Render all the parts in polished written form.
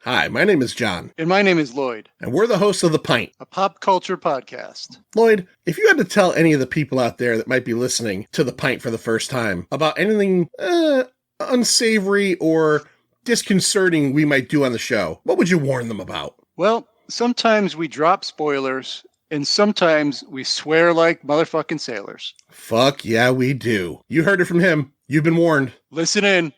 Hi, my name is John. And my name is Lloyd. And we're the hosts of The Pint, a pop culture podcast. Lloyd, if you had to tell any of the people out there that might be listening to The Pint for the first time about anything unsavory or disconcerting we might do on the show, what would you warn them about? Well, sometimes we drop spoilers, and sometimes we swear like motherfucking sailors. Fuck yeah, we do. You heard it from him. You've been warned. Listen in.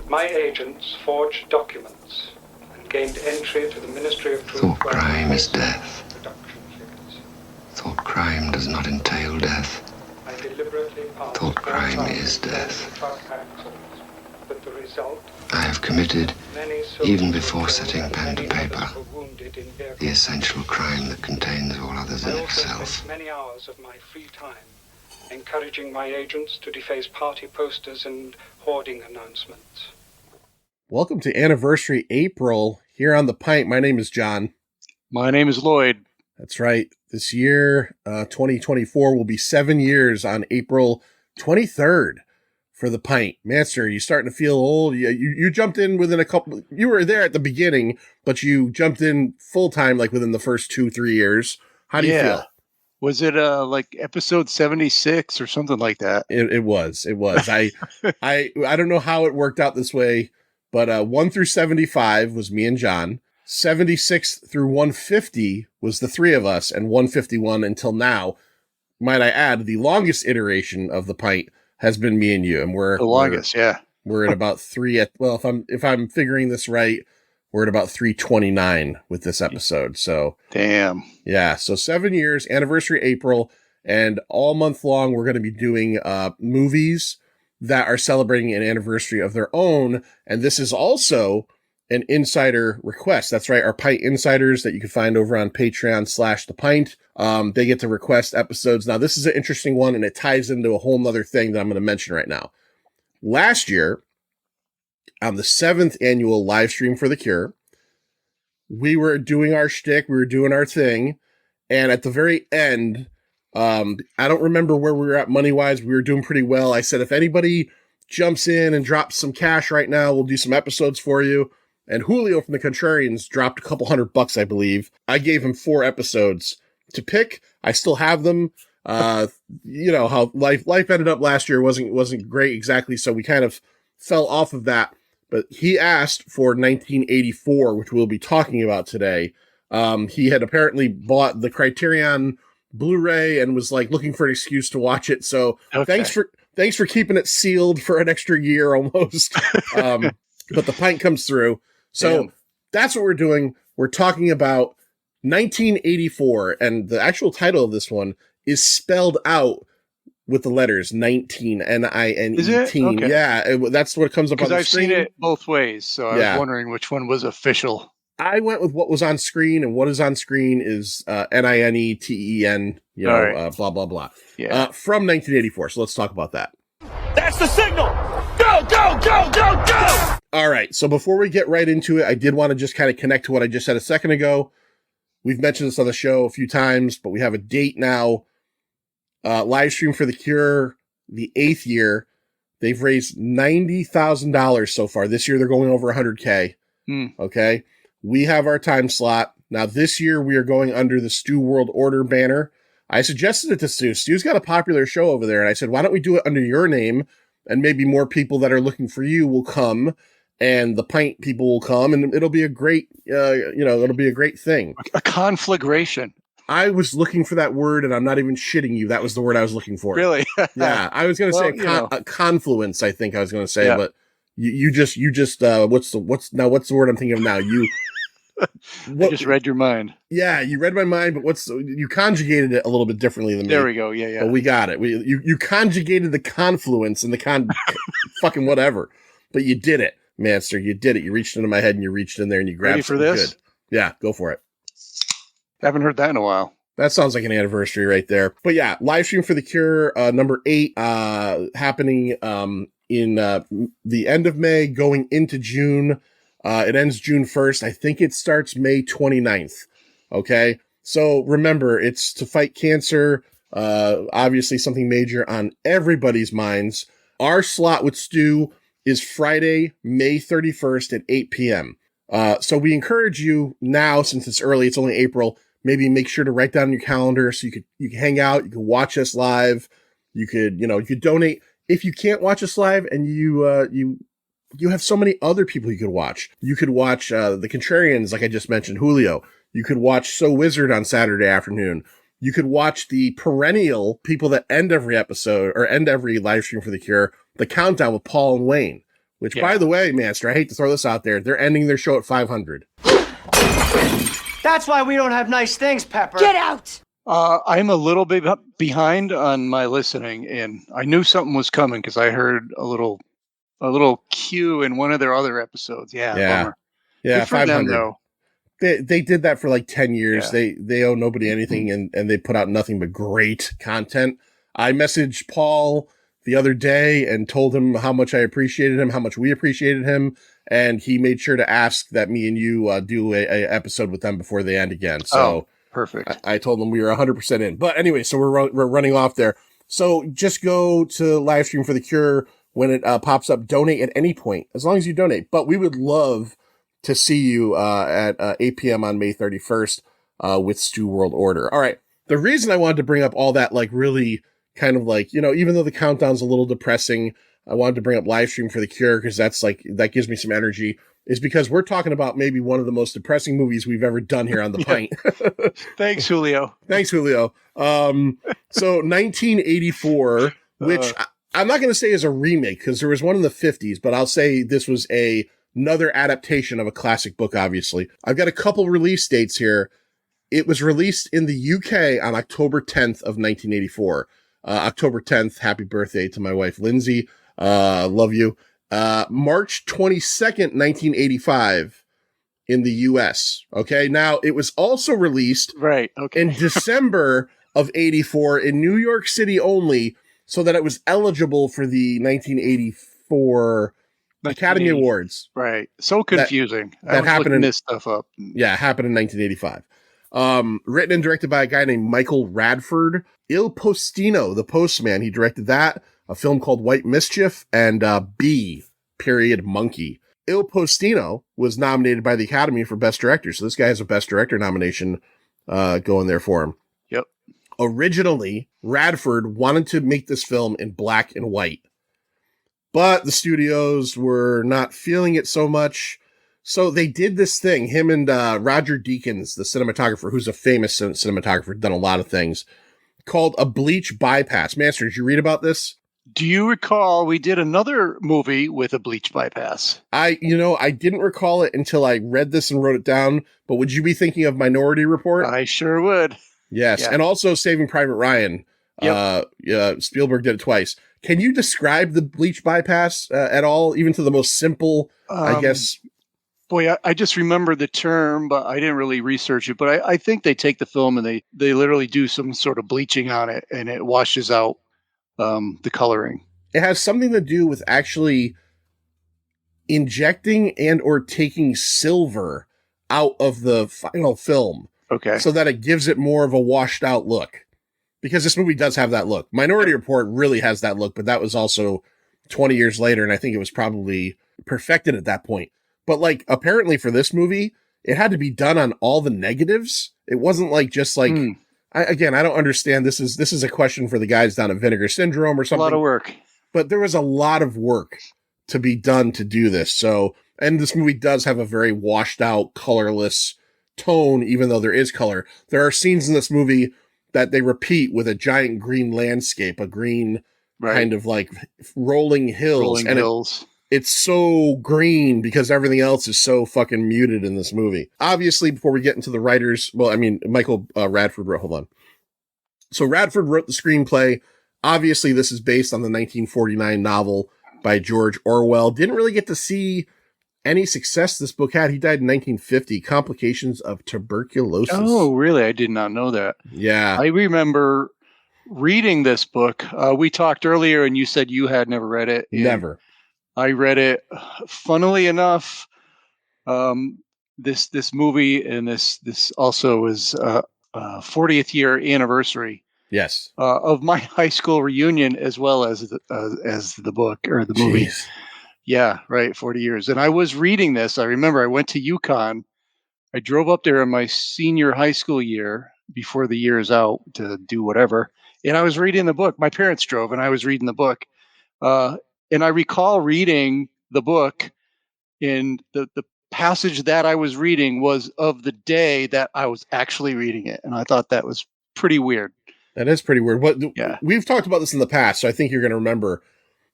My agents forged documents and gained entry to the Ministry of Truth. Thought crime is death. Production figures. Thought crime does not entail death. I deliberately passed Thought crime all is death. truck accidents, but the result, I have committed, many soldiers even before were setting killed pen and to many paper, others were wounded in their the essential crime that contains all others I in also itself. spent many hours of my free time encouraging my agents to deface party posters and hoarding announcements. Welcome to Anniversary April here on The Pint. My name is John. My name is Lloyd. That's right. This year, 2024, will be 7 years on April 23rd for The Pint. Manster, you starting to feel old? You jumped in within a couple... You were there at the beginning, but you jumped in full-time like within the first 2-3 years. How do you feel? Was it like episode 76 or something like that? It was. I don't know how it worked out this way, but 1 through 75 was me and John. 76 through 150 was the three of us, and 151 until now. Might I add, the longest iteration of The Pint has been me and you, and we're at about three. If I'm figuring this right, we're at about 329 with this episode. So damn, yeah. So 7 years, anniversary April, and all month long we're going to be doing movies that are celebrating an anniversary of their own, and this is also an insider request. That's right, our Pint Insiders that you can find over on Patreon/The Pint. They get to request episodes. Now, this is an interesting one, and it ties into a whole nother thing that I'm going to mention right now. Last year, on the 7th annual live stream for The Cure, we were doing our shtick, we were doing our thing, and at the very end, I don't remember where we were at money-wise. We were doing pretty well. I said, if anybody jumps in and drops some cash right now, we'll do some episodes for you. And Julio from the Contrarians dropped a couple $100, I believe. I gave him 4 episodes to pick. I still have them. You know how life ended up last year wasn't great exactly, so we kind of fell off of that. But he asked for 1984, which we'll be talking about today. He had apparently bought the Criterion Blu-ray and was like looking for an excuse to watch it. So okay. Thanks for keeping it sealed for an extra year almost. But the pint comes through. So Damn. That's what we're doing. We're talking about 1984, and the actual title of this one is spelled out with the letters 19, N-I-N-E-T. Is it? Okay. Yeah, that's what comes up on the screen. Because I've seen it both ways, so I was wondering which one was official. I went with what was on screen, and what is on screen is N-I-N-E-T-E-N, right. Blah, blah, blah. Yeah. From 1984, so let's talk about that. That's the signal! Go, go, go, go, go! All right, so before we get right into it, I did want to just kind of connect to what I just said a second ago. We've mentioned this on the show a few times, but we have a date now. Live stream for The Cure, the 8th year. They've raised $90,000 so far. This year they're going over 100K. Okay? We have our time slot. Now this year we are going under the Stu World Order banner. I suggested it to Stu. Stu's got a popular show over there, and I said, why don't we do it under your name, and maybe more people that are looking for you will come, and the pint people will come, and it'll be a great, it'll be a great thing. A conflagration. I was looking for that word, and I'm not even shitting you. That was the word I was looking for. Really? Yeah, I was going to say a confluence. I think I was going to say, but you just what's the word I'm thinking of now? I just read your mind. Yeah, you read my mind, but you conjugated it a little bit differently than me. There we go. Yeah. But we got it. You conjugated the confluence and the fucking whatever. But you did it, Manster. You did it. You reached into my head and you reached in there and you grabbed Ready for something this? good. Yeah, go for it. Haven't heard that in a while. That sounds like an anniversary right there. But yeah, live stream for the Cure, number 8, happening in the end of May, going into June. It ends June 1st. I think it starts May 29th. Okay. So remember, it's to fight cancer. Obviously something major on everybody's minds. Our slot with Stu is Friday, May 31st at 8 p.m. So we encourage you now, since it's early, it's only April, maybe make sure to write down your calendar so you can hang out, you can watch us live, you could donate. If you can't watch us live and you have so many other people you could watch. You could watch the Contrarians, like I just mentioned, Julio. You could watch So Wizard on Saturday afternoon. You could watch the perennial people that end every episode or end every live stream for the Cure, The Countdown with Paul and Wayne, which, by the way, Manster, I hate to throw this out there, they're ending their show at 500. That's why we don't have nice things, Pepper. Get out! I'm a little bit behind on my listening, and I knew something was coming because I heard a little cue in one of their other episodes. Yeah. Bummer. Yeah, Good for 500. them, though. They did that for like 10 years. Yeah. They owe nobody anything, and they put out nothing but great content. I messaged Paul the other day and told him how much I appreciated him, how much we appreciated him, and he made sure to ask that me and you do a episode with them before they end again. So perfect. I told them we were 100% in. But anyway, so we're running off there. So just go to live stream for the Cure when it pops up. Donate at any point, as long as you donate. But we would love to see you at 8 p.m. on May 31st with Stu World Order. All right. The reason I wanted to bring up all that, like, really kind of like, even though the countdown's a little depressing, I wanted to bring up live stream for the Cure because that gives me some energy, is because we're talking about maybe one of the most depressing movies we've ever done here on the Pint. Thanks, Julio. Thanks, Julio. So 1984, which I'm not going to say is a remake because there was one in the 50s, but I'll say this was another adaptation of a classic book, obviously. I've got a couple release dates here. It was released in the UK on October 10th of 1984. October 10th, happy birthday to my wife, Lindsay. Love you. March 22nd, 1985 in the US. Okay. Now it was also released in December of 84 in New York City only, so that it was eligible for the 1984 Academy Awards. Right. So confusing. That happened in this stuff up. Yeah. It happened in 1985. Written and directed by a guy named Michael Radford. Il Postino, the Postman, he directed that. A film called White Mischief, and B, Monkey. Il Postino was nominated by the Academy for Best Director, so this guy has a Best Director nomination going there for him. Yep. Originally, Radford wanted to make this film in black and white, but the studios were not feeling it so much, so they did this thing. Him and Roger Deakins, the cinematographer, who's a famous cinematographer, done a lot of things, called a bleach bypass. Manster, did you read about this? Do you recall we did another movie with a bleach bypass? I didn't recall it until I read this and wrote it down, but would you be thinking of Minority Report? I sure would. Yes, yeah. And also Saving Private Ryan. Yep. Spielberg did it twice. Can you describe the bleach bypass at all, even to the most simple, I guess? Boy, I just remember the term, but I didn't really research it. But I think they take the film and they literally do some sort of bleaching on it, and it washes out the coloring. It has something to do with actually injecting and or taking silver out of the final film. Okay. So that it gives it more of a washed out look. Because this movie does have that look. Minority Report really has that look, but that was also 20 years later, and I think it was probably perfected at that point. But like, apparently for this movie, it had to be done on all the negatives. It wasn't like just like, I don't understand. This is a question for the guys down at Vinegar Syndrome or something. A lot of work. But there was a lot of work to be done to do this. So, and this movie does have a very washed out, colorless tone, even though there is color. There are scenes in this movie that they repeat with a giant green landscape, a green kind of like rolling hills. it's so green because everything else is so fucking muted in this movie. Obviously, before we get into the writers, Michael Radford wrote, hold on. So Radford wrote the screenplay. Obviously, this is based on the 1949 novel by George Orwell. Didn't really get to see any success this book had. He died in 1950, complications of tuberculosis. Oh, really? I did not know that. Yeah. I remember reading this book. We talked earlier and you said you had never read it. Never. I read it. Funnily enough, this movie and this also was 40th year anniversary. Yes. Of my high school reunion, as well as the book or the movie. Jeez. Yeah, right. 40 years. And I was reading this. I remember I went to UConn. I drove up there in my senior high school year before the year is out to do whatever. And I was reading the book. My parents drove and I was reading the book. And I recall reading the book, and the passage that I was reading was of the day that I was actually reading it. And I thought that was pretty weird. That is pretty weird. Yeah. We've talked about this in the past, so I think you're going to remember.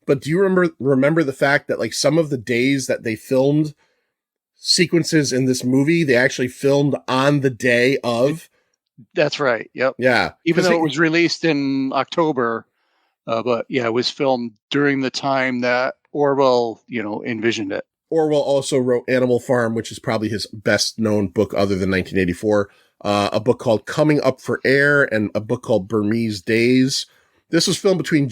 But do you remember the fact that like some of the days that they filmed sequences in this movie, they actually filmed on the day of? That's right. Yep. Yeah. Even though it was released in October, but yeah, it was filmed during the time that Orwell, envisioned it. Orwell also wrote Animal Farm, which is probably his best known book other than 1984. A book called Coming Up for Air and a book called Burmese Days. This was filmed between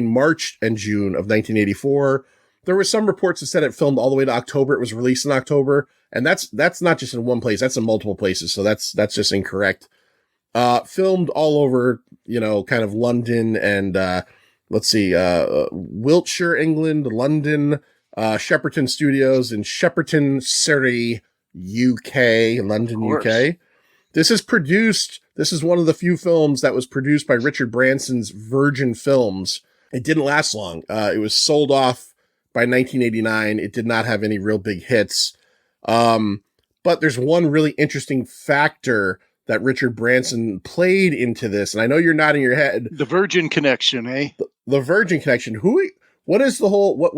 March and June of 1984. There were some reports that said it filmed all the way to October. It was released in October. And that's not just in one place. That's in multiple places. So that's just incorrect. Filmed all over, kind of London and, Wiltshire, England, London, Shepperton Studios in Shepperton, Surrey, UK, London, UK. This is one of the few films that was produced by Richard Branson's Virgin Films. It didn't last long. It was sold off by 1989. It did not have any real big hits. But there's one really interesting factor that Richard Branson played into this. And I know you're nodding your head. The Virgin Connection, eh? The Virgin Connection. What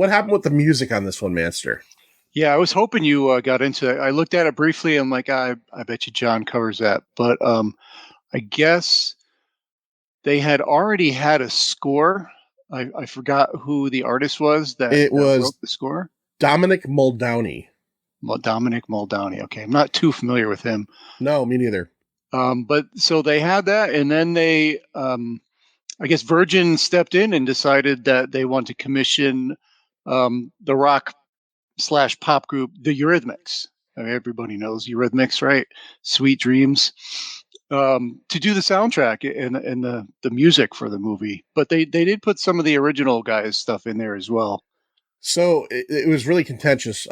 happened with the music on this one, Manster? Yeah, I was hoping you got into it. I looked at it briefly. I'm like, I bet you John covers that. But I guess they had already had a score. I forgot who the artist was that wrote the score. Dominic Muldowney. Dominic Muldowney. Okay, I'm not too familiar with him. No, me neither. But so they had that, and then they, I guess Virgin stepped in and decided that they want to commission the rock / pop group, the Eurythmics. I mean, everybody knows Eurythmics, right? Sweet Dreams. To do the soundtrack and the music for the movie. But they did put some of the original guys' stuff in there as well. So it was really contentious.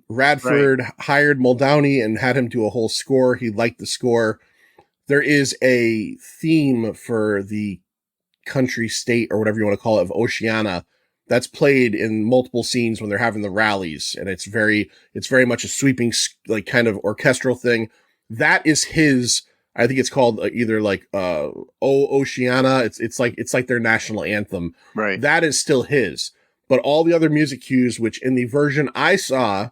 Radford hired Muldowney and had him do a whole score. He liked the score. There is a theme for the country, state, or whatever you want to call it, of Oceania that's played in multiple scenes when they're having the rallies. And it's very much a sweeping, like, kind of orchestral thing. That is his, I think it's called either like, O Oceania. It's like their national anthem. Right. That is still his. But all the other music cues, which in the version I saw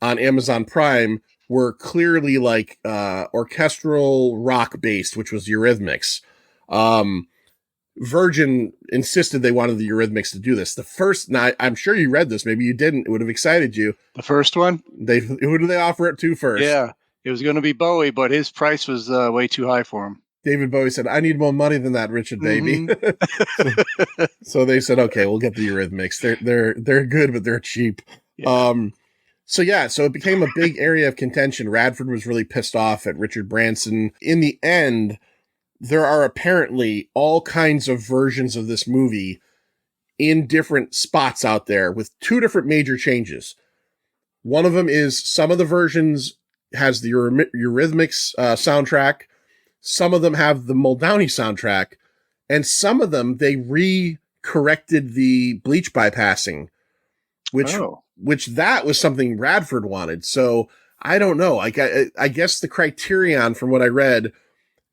on Amazon Prime, were clearly like orchestral rock based, which was Eurythmics. Virgin insisted they wanted the Eurythmics to do this. Now I'm sure you read this. Maybe you didn't. It would have excited you. The first one? Who did they offer it to first? Yeah, it was going to be Bowie, but his price was way too high for him. David Bowie said, "I need more money than that, Richard, baby." Mm-hmm. so they said, "Okay, we'll get the Eurythmics. They're good, but they're cheap." Yeah. So it became a big area of contention. Radford was really pissed off at Richard Branson. In the end, there are apparently all kinds of versions of this movie in different spots out there with two different major changes. One of them is some of the versions has the Eurythmics soundtrack. Some of them have the Muldowney soundtrack, and some of them they re-corrected the bleach bypassing, which that was something Radford wanted. So I don't know. I guess the Criterion, from what I read,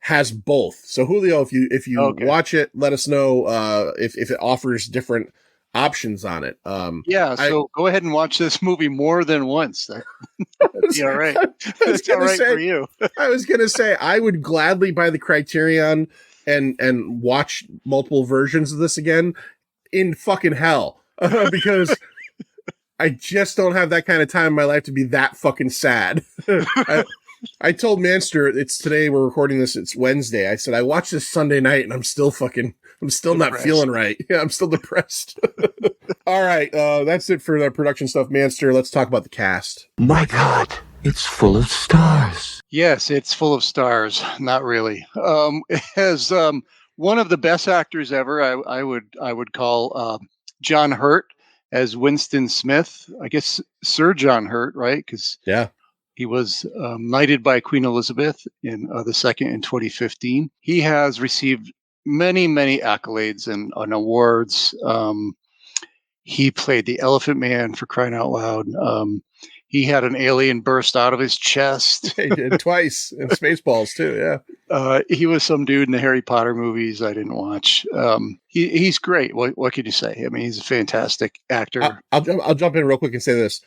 has both. So Julio, if you watch it, let us know if it offers different options on it. Yeah, I so go ahead and watch this movie more than once. That'd be all right. I was That's all gonna right say, for you. I was gonna say I would gladly buy the Criterion and watch multiple versions of this again in fucking hell because I just don't have that kind of time in my life to be that fucking sad. I told Manster, it's today, we're recording this, it's Wednesday. I said, I watched this Sunday night and I'm still not Depressed. feeling right. Yeah, I'm still depressed. All right, that's it for the production stuff, Manster. Let's talk about the cast. My God, it's full of stars. Yes, it's full of stars. Not really. It has one of the best actors ever. I would call John Hurt as Winston Smith. I guess Sir John Hurt, right? Because Yeah. he was knighted by Queen Elizabeth in the second in 2015. He has received many, many accolades and awards. He played the Elephant Man, for crying out loud. He had an alien burst out of his chest. He did twice in Spaceballs too. Yeah. He was some dude in the Harry Potter movies I didn't watch. He's great. What could you say? I mean, he's a fantastic actor. I'll jump in real quick and say this.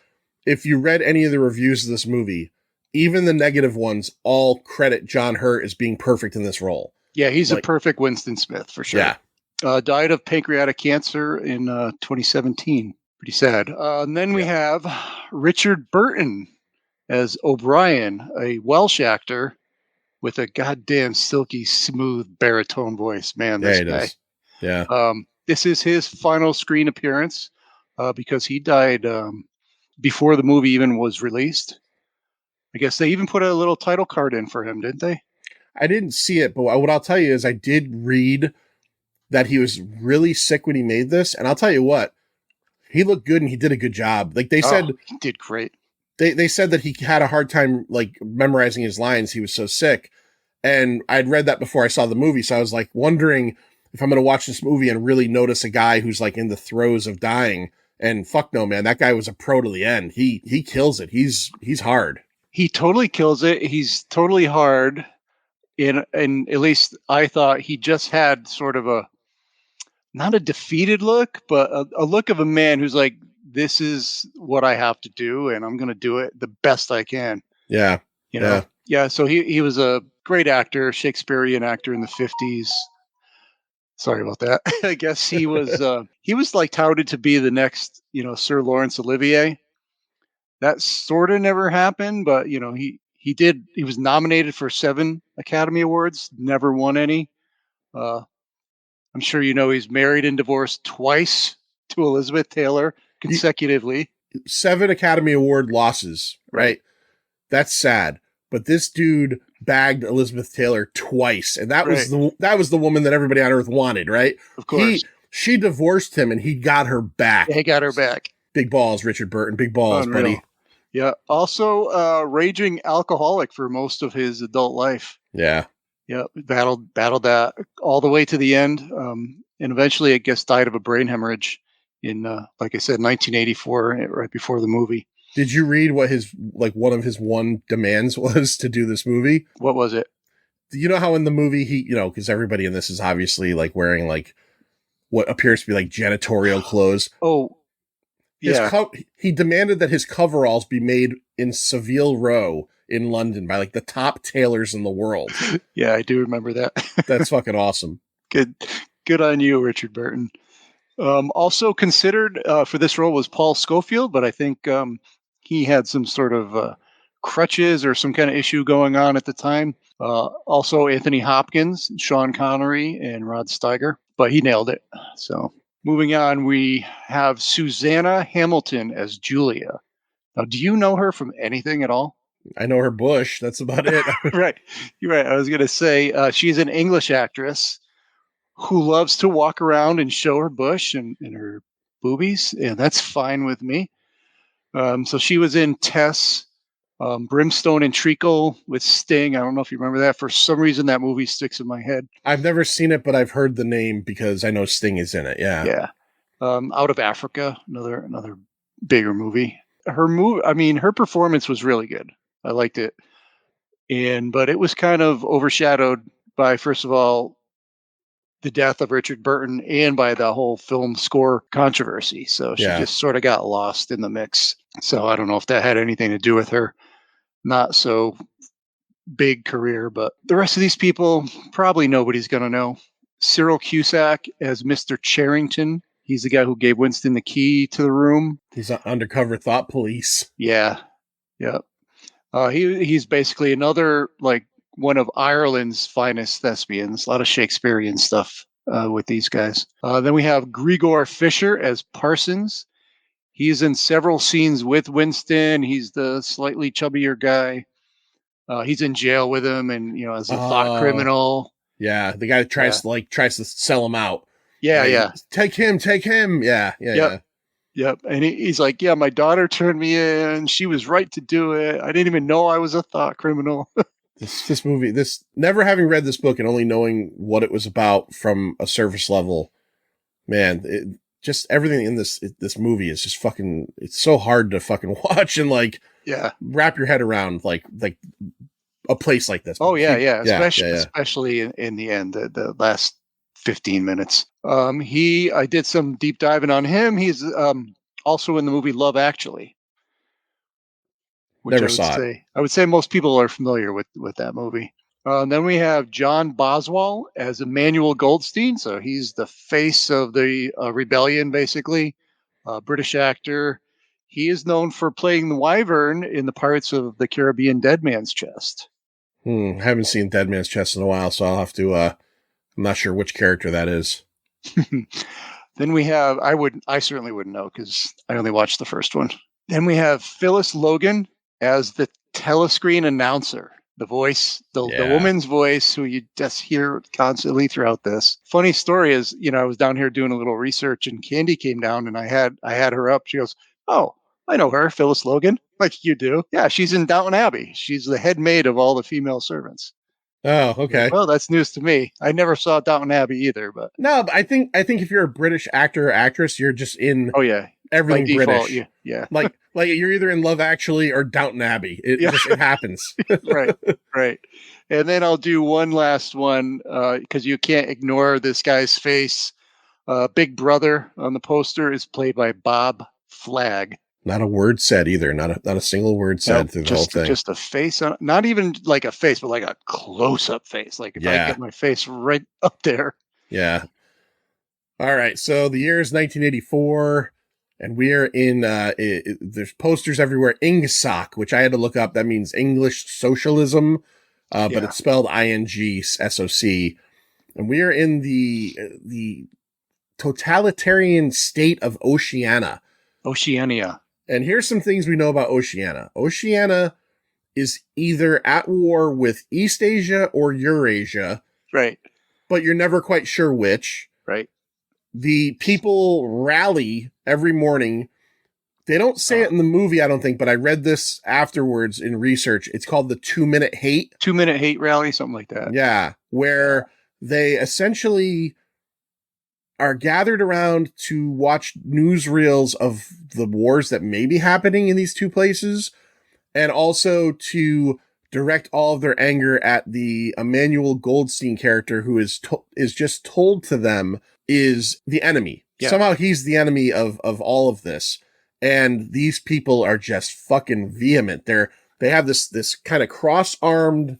If you read any of the reviews of this movie, even the negative ones all credit John Hurt as being perfect in this role. Yeah, he's a perfect Winston Smith for sure. Yeah. Died of pancreatic cancer in 2017. Pretty sad. And then we have Richard Burton as O'Brien, a Welsh actor with a goddamn silky smooth baritone voice. Man, this guy. Does. Yeah. This is his final screen appearance because he died before the movie even was released. I guess they even put a little title card in for him, didn't they? I didn't see it, but what I'll tell you is I did read that he was really sick when he made this, and I'll tell you what, he looked good and he did a good job. Like they said, he did great. They said that he had a hard time like memorizing his lines. He was so sick, and I'd read that before I saw the movie, so I was like wondering if I'm going to watch this movie and really notice a guy who's like in the throes of dying. And fuck no, man, that guy was a pro to the end. He kills it. He's hard. He totally kills it. He's totally hard. And at least I thought he just had sort of not a defeated look, but a look of a man who's like, this is what I have to do, and I'm going to do it the best I can. Yeah. You know? Yeah. So he was a great actor, Shakespearean actor in the 50s. Sorry about that. I guess he was like touted to be the next, Sir Laurence Olivier. That sort of never happened, but he was nominated for 7 Academy Awards, never won any. I'm sure he's married and divorced twice to Elizabeth Taylor consecutively. 7 Academy Award losses, right? That's sad. But this dude bagged Elizabeth Taylor twice, and that was the woman that everybody on Earth wanted, right? Of course. She divorced him, and he got her back. He got her back. Big balls, Richard Burton. Big balls, Unreal. buddy. Yeah. Also, raging alcoholic for most of his adult life. Yeah. Yeah. Battled that all the way to the end. And eventually, I guess, died of a brain hemorrhage in, like I said, 1984, right before the movie. Did you read what one of his demands was to do this movie? What was it? You know how in the movie he, because everybody in this is obviously like wearing like what appears to be like janitorial clothes. Oh, yeah. He demanded that his coveralls be made in Savile Row in London by like the top tailors in the world. Yeah, I do remember that. That's fucking awesome. Good on you, Richard Burton. Also considered for this role was Paul Scofield, but I think he had some sort of crutches or some kind of issue going on at the time. Also Anthony Hopkins, Sean Connery, and Rod Steiger, but he nailed it. So moving on, we have Susanna Hamilton as Julia. Now, do you know her from anything at all? I know her bush. That's about it. Right. You're right. I was going to say she's an English actress who loves to walk around and show her bush and her boobies, and that's fine with me. So she was in Tess, Brimstone and Treacle with Sting. I don't know if you remember that. For some reason, that movie sticks in my head. I've never seen it, but I've heard the name because I know Sting is in it. Yeah. Yeah. Out of Africa, another bigger movie. Her performance was really good. I liked it. But it was kind of overshadowed by, first of all, the death of Richard Burton and by the whole film score controversy. So she Yeah. just sort of got lost in the mix. So I don't know if that had anything to do with her not so big career, but the rest of these people, probably nobody's going to know. Cyril Cusack as Mr. Charrington. He's the guy who gave Winston the key to the room. He's an undercover thought police. Yeah. Yep. He's basically another, like, one of Ireland's finest thespians. A lot of Shakespearean stuff with these guys. Then we have Gregor Fisher as Parsons. He's in several scenes with Winston. He's the slightly chubbier guy. He's in jail with him, and as a thought criminal. Yeah, the guy that tries to sell him out. Yeah, yeah. Take him. Yeah. Yep. And he's like, yeah, my daughter turned me in. She was right to do it. I didn't even know I was a thought criminal. This movie, never having read this book and only knowing what it was about from a surface level, man, just everything in this movie is just fucking, it's so hard to fucking watch and wrap your head around like a place like this. Oh yeah. Especially in the end, the last 15 minutes. I did some deep diving on him. He's also in the movie Love Actually. Which Never saw it. I would say most people are familiar with that movie. Then we have John Boswell as Emmanuel Goldstein. So he's the face of the rebellion, basically. British actor. He is known for playing the Wyvern in the Pirates of the Caribbean Dead Man's Chest. I haven't seen Dead Man's Chest in a while, so I'll have to, I'm not sure which character that is. Then we have, I certainly wouldn't know because I only watched the first one. Then we have Phyllis Logan as the telescreen announcer, the voice, the woman's voice who you just hear constantly throughout this. Funny story is, I was down here doing a little research and Candy came down and I had her up. She goes, "Oh, I know her, Phyllis Logan." Like, you do? Yeah, she's in Downton Abbey. She's the head maid of all the female servants. Oh, okay. Well, that's news to me. I never saw Downton Abbey either, but no, but I think if you're a British actor or actress, you're just in. Oh yeah, everything default, British. Yeah. like you're either in Love Actually or Downton Abbey. It happens. Right. And then I'll do one last one because you can't ignore this guy's face. Big Brother on the poster is played by Bob Flagg. Not a word said either. Not a single word said through the whole thing. Just a face on, not even like a face, but like a close-up face. Like if I get my face right up there. Yeah. All right. So the year is 1984, and we are in. There's posters everywhere. Ingsoc, which I had to look up. That means English socialism, but it's spelled INGSOC. And we are in the totalitarian state of Oceania. And here's some things we know about Oceania. Oceania is either at war with Eastasia or Eurasia. Right. But you're never quite sure which. Right. The people rally every morning. They don't say it in the movie, I don't think, but I read this afterwards in research. It's called the 2-minute hate. 2-minute hate rally, something like that. Yeah. Where they essentially are gathered around to watch newsreels of the wars that may be happening in these two places, and also to direct all of their anger at the Emmanuel Goldstein character, who is just told to them is the enemy. Yeah. Somehow he's the enemy of all of this, and these people are just fucking vehement. They have this kind of cross-armed.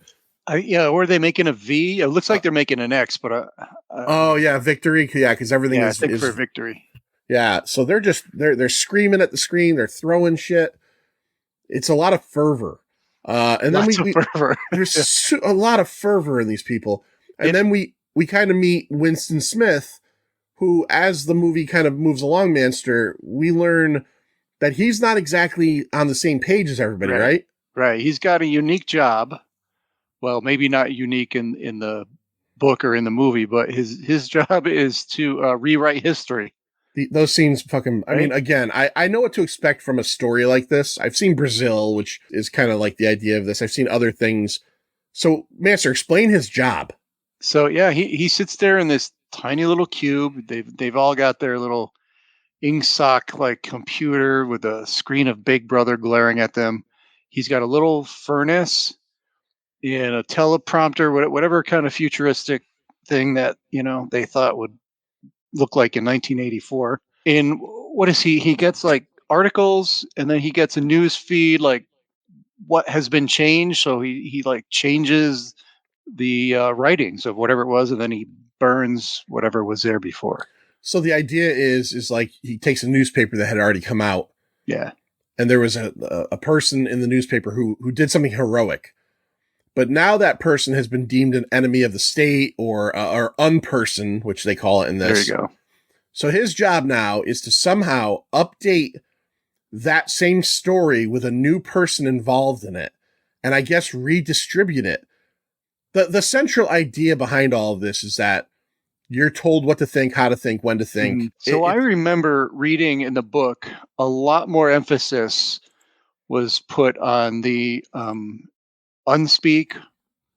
Or are they making a V? It looks like they're making an X, but victory. Yeah, because everything is for victory. Yeah, so they're screaming at the screen. They're throwing shit. It's a lot of fervor. And then fervor. There's a lot of fervor in these people. And then we kind of meet Winston Smith, who, as the movie kind of moves along, Manster, we learn that he's not exactly on the same page as everybody, right? Right. He's got a unique job. Well, maybe not unique in the book or in the movie, but his job is to rewrite history. Those scenes fucking, I mean, again, I know what to expect from a story like this. I've seen Brazil, which is kind of like the idea of this. I've seen other things. So, Manster, explain his job. So, yeah, he sits there in this tiny little cube. They've all got their little Ingsoc like computer with a screen of Big Brother glaring at them. He's got a little furnace in a teleprompter, whatever kind of futuristic thing that, they thought would look like in 1984. And what is he? He gets like articles, and then he gets a news feed like what has been changed. So he like changes the writings of whatever it was, and then he burns whatever was there before. So the idea is like he takes a newspaper that had already come out, Yeah. and there was a person in the newspaper who did something heroic. But now that person has been deemed an enemy of the state or unpersoned, which they call it in this. There you go. So his job now is to somehow update that same story with a new person involved in it, and I guess redistribute it. The central idea behind all of this is that you're told what to think, how to think, when to think. So I remember reading in the book a lot more emphasis was put on the unspeak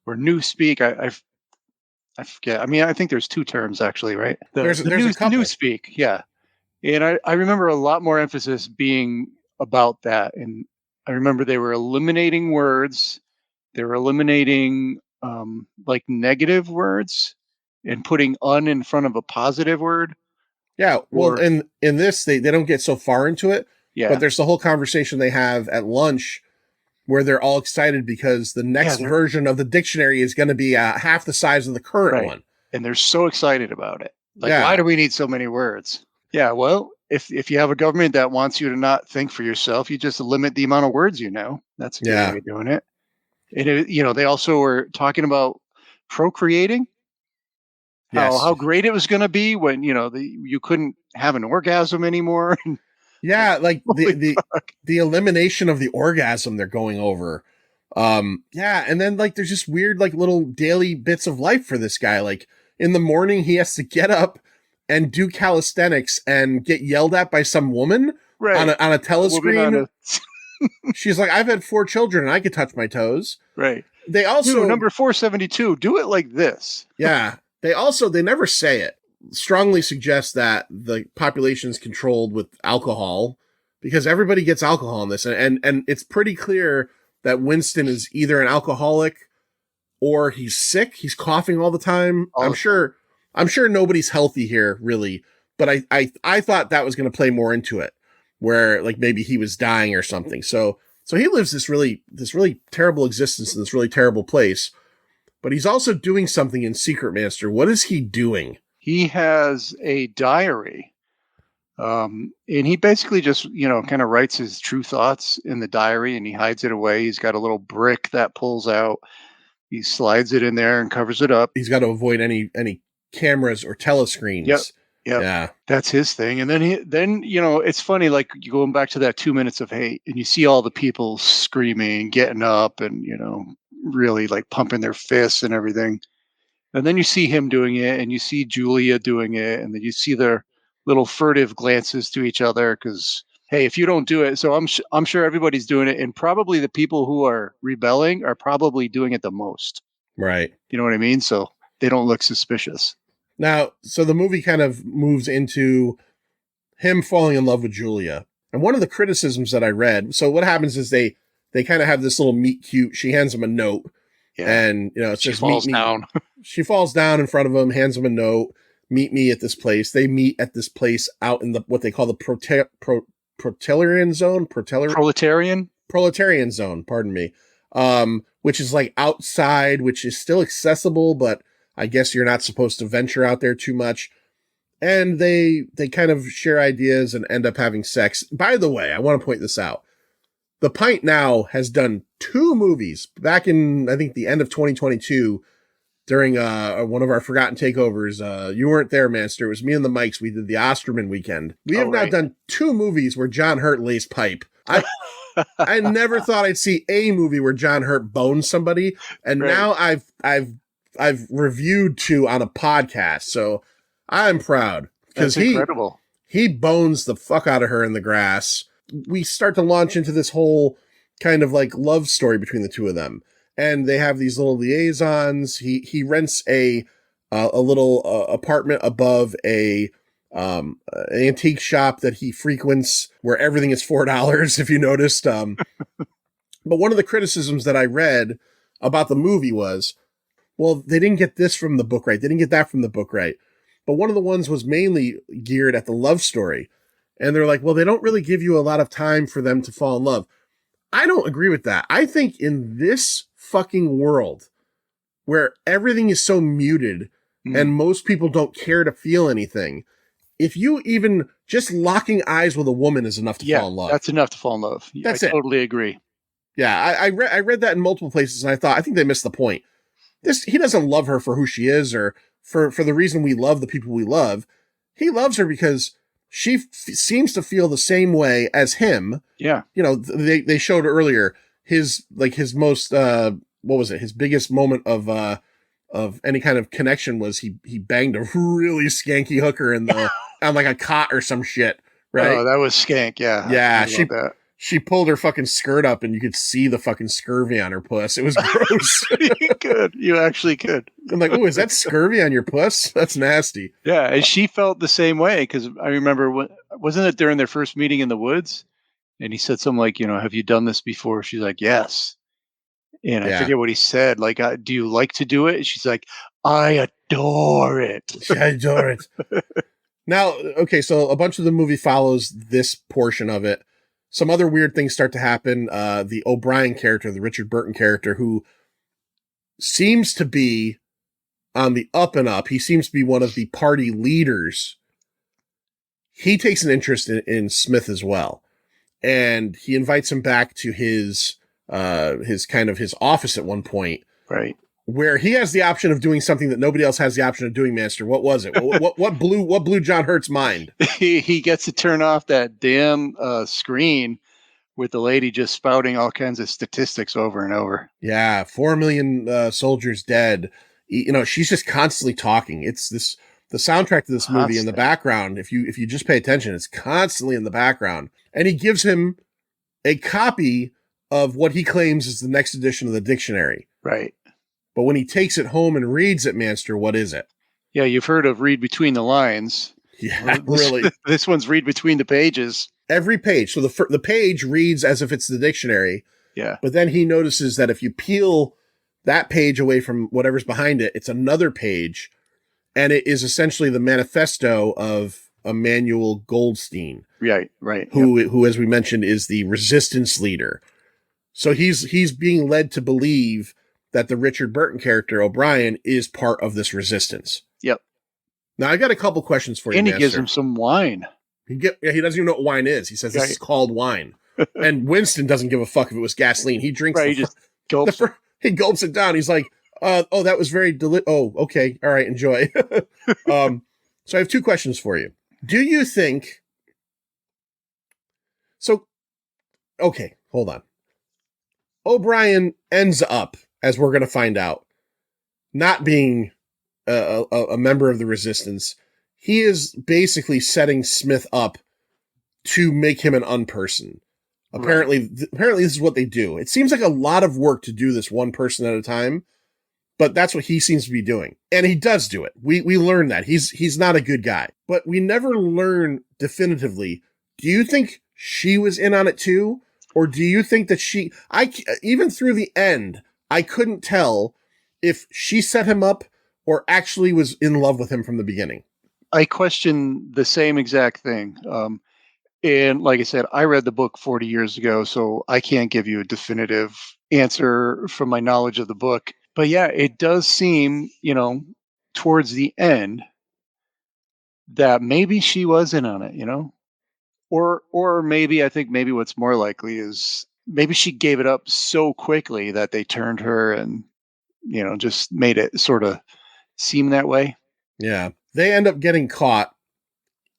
or newspeak. I forget. I mean, I think there's two terms actually, right? There's a couple. Newspeak, yeah. And I remember a lot more emphasis being about that. And I remember they were eliminating words. They were eliminating like negative words and putting "un" in front of a positive word. Yeah, well, in this, they don't get so far into it. Yeah. But there's the whole conversation they have at lunch where they're all excited because the next version of the dictionary is going to be half the size of the current one. And they're so excited about it. Like, why do we need so many words? Yeah, well, if you have a government that wants you to not think for yourself, you just limit the amount of words you know. That's a good way of doing it. And, they also were talking about procreating. How great it was going to be when, you couldn't have an orgasm anymore. Yeah, like the elimination of the orgasm they're going over. Yeah, and then like there's just weird like little daily bits of life for this guy. Like in the morning he has to get up and do calisthenics and get yelled at by some woman on a telescreen. She's like, I've had 4 children and I could touch my toes. Right. They also number 472, do it like this. Yeah. They never say it. Strongly suggest that the population is controlled with alcohol because everybody gets alcohol in this. And it's pretty clear that Winston is either an alcoholic or he's sick. He's coughing all the time. I'm sure nobody's healthy here really, but I thought that was going to play more into it where like maybe he was dying or something. So he lives this really terrible existence in this really terrible place, but he's also doing something in secret, Manster. What is he doing? He has a diary. And he basically just, kind of writes his true thoughts in the diary and he hides it away. He's got a little brick that pulls out. He slides it in there and covers it up. He's got to avoid any cameras or telescreens. Yep. Yeah. That's his thing. And then it's funny, like you going back to that 2 minutes of hate and you see all the people screaming, getting up and, really like pumping their fists and everything. And then you see him doing it and you see Julia doing it. And then you see their little furtive glances to each other because, hey, if you don't do it. So I'm sure everybody's doing it. And probably the people who are rebelling are probably doing it the most. Right. You know what I mean? So they don't look suspicious. Now, so the movie kind of moves into him falling in love with Julia. And one of the criticisms that I read, so what happens is they kind of have this little meet cute. She hands him a note. Yeah. And, it says, falls down. She falls down in front of him, hands him a note, meet me at this place. They meet at this place out in what they call the proletarian zone. Proletarian zone, pardon me. Which is like outside, which is still accessible, but I guess you're not supposed to venture out there too much. And they kind of share ideas and end up having sex. By the way, I want to point this out. The Pint now has done 2 movies back in, I think, the end of 2022 during one of our Forgotten Takeovers. You weren't there, Manster. It was me and the Mikes. We did the Osterman weekend. We have now done 2 movies where John Hurt lays pipe. I never thought I'd see a movie where John Hurt bones somebody. And now I've reviewed 2 on a podcast. So I'm proud because incredible. He bones the fuck out of her in the grass. We start to launch into this whole kind of like love story between the 2 of them. And they have these little liaisons. He rents a little apartment above an antique shop that he frequents where everything is $4, if you noticed. But one of the criticisms that I read about the movie was, well, they didn't get this from the book right. They didn't get that from the book right. But one of the ones was mainly geared at the love story. And they're like, well, they don't really give you a lot of time for them to fall in love. I don't agree with that. I think in this fucking world where everything is so muted and most people don't care to feel anything, if you even just locking eyes with a woman is enough to fall in love. That's enough to fall in love. That's I it. totally agree. Yeah, I read that in multiple places, and I think they missed the point. He doesn't love her for who she is or for the reason we love the people we love. He loves her because she seems to feel the same way as him. Yeah. You know, they showed earlier his most what was it? His biggest moment of any kind of connection was he banged a really skanky hooker in the on like a cot or some shit, right? Oh, that was skank. Yeah. Yeah, she she pulled her fucking skirt up and you could see the fucking scurvy on her puss. It was gross. You could. You actually could. I'm like, oh, is that scurvy on your puss? That's nasty. Yeah, and she felt the same way because I remember wasn't it during their first meeting in the woods, and he said something like, have you done this before? She's like, yes, and I forget what he said. Like, do you like to do it? And she's like, I adore it. I adore it. Now, okay, so a bunch of the movie follows this portion of it. Some other weird things start to happen. The O'Brien character, the Richard Burton character, who seems to be on the up and up. He seems to be one of the party leaders. He takes an interest in Smith as well. And he invites him back to his office at one point. Right. Where he has the option of doing something that nobody else has the option of doing, Manster. What was it? what blew John Hurt's mind? He gets to turn off that damn screen with the lady just spouting all kinds of statistics over and over. Yeah, 4 million soldiers dead. She's just constantly talking. It's the soundtrack to this movie in the background. If you just pay attention, it's constantly in the background. And he gives him a copy of what he claims is the next edition of the dictionary. Right. But when he takes it home and reads it, Manster, what is it? Yeah, you've heard of read between the lines. Yeah, really. This one's read between the pages. Every page. So the page reads as if it's the dictionary. Yeah. But then he notices that if you peel that page away from whatever's behind it, it's another page. And it is essentially the manifesto of Emmanuel Goldstein. Right. Who, as we mentioned, is the resistance leader. So he's being led to believe that the Richard Burton character, O'Brien, is part of this resistance. Yep. Now, I got a couple questions for you, And he Master. gives him some wine. He doesn't even know what wine is. He says this is called wine. And Winston doesn't give a fuck if it was gasoline. He drinks He just gulps. He gulps it down. He's like, oh, that was very oh, okay. All right, enjoy. So I have two questions for you. Do you think... So, okay, hold on. O'Brien ends up, as we're going to find out, not being a member of the resistance. He is basically setting Smith up to make him an unperson. Apparently this is what they do. It seems like a lot of work to do this one person at a time, but that's what he seems to be doing. And he does do it. We learn that. He's not a good guy. But we never learn definitively, do you think she was in on it too? Or do you think that even through the end, I couldn't tell if she set him up or actually was in love with him from the beginning? I question the same exact thing. And like I said, I read the book 40 years ago, so I can't give you a definitive answer from my knowledge of the book. But yeah, it does seem, towards the end that maybe she was in on it, or maybe I think maybe what's more likely is maybe she gave it up so quickly that they turned her and, just made it sort of seem that way. Yeah. They end up getting caught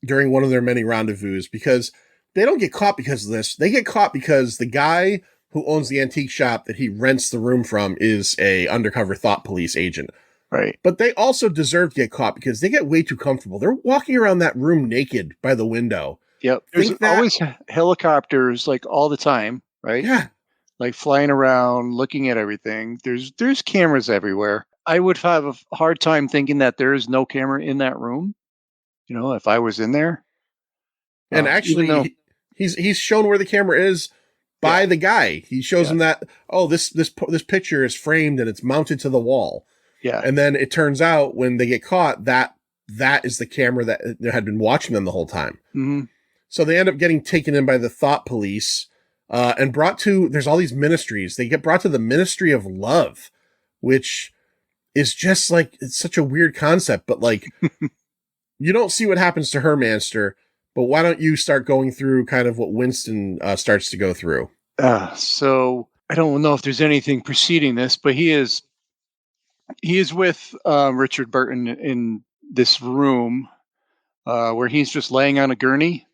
during one of their many rendezvous because they don't get caught because of this. They get caught because the guy who owns the antique shop that he rents the room from is a undercover thought police agent. Right. But they also deserve to get caught because they get way too comfortable. They're walking around that room naked by the window. Yep. There's always helicopters like all the time, right? Yeah. Like flying around, looking at everything. There's cameras everywhere. I would have a hard time thinking that there is no camera in that room. If I was in there. And actually, he's shown where the camera is by the guy. He shows him that, this picture is framed and it's mounted to the wall. Yeah. And then it turns out when they get caught, that is the camera that had been watching them the whole time. Mm-hmm. So they end up getting taken in by the thought police and brought to, there's all these ministries. They get brought to the Ministry of Love, which is just like, it's such a weird concept, but like, you don't see what happens to her, Manster, but why don't you start going through kind of what Winston starts to go through? So I don't know if there's anything preceding this, but he is with Richard Burton in this room where he's just laying on a gurney.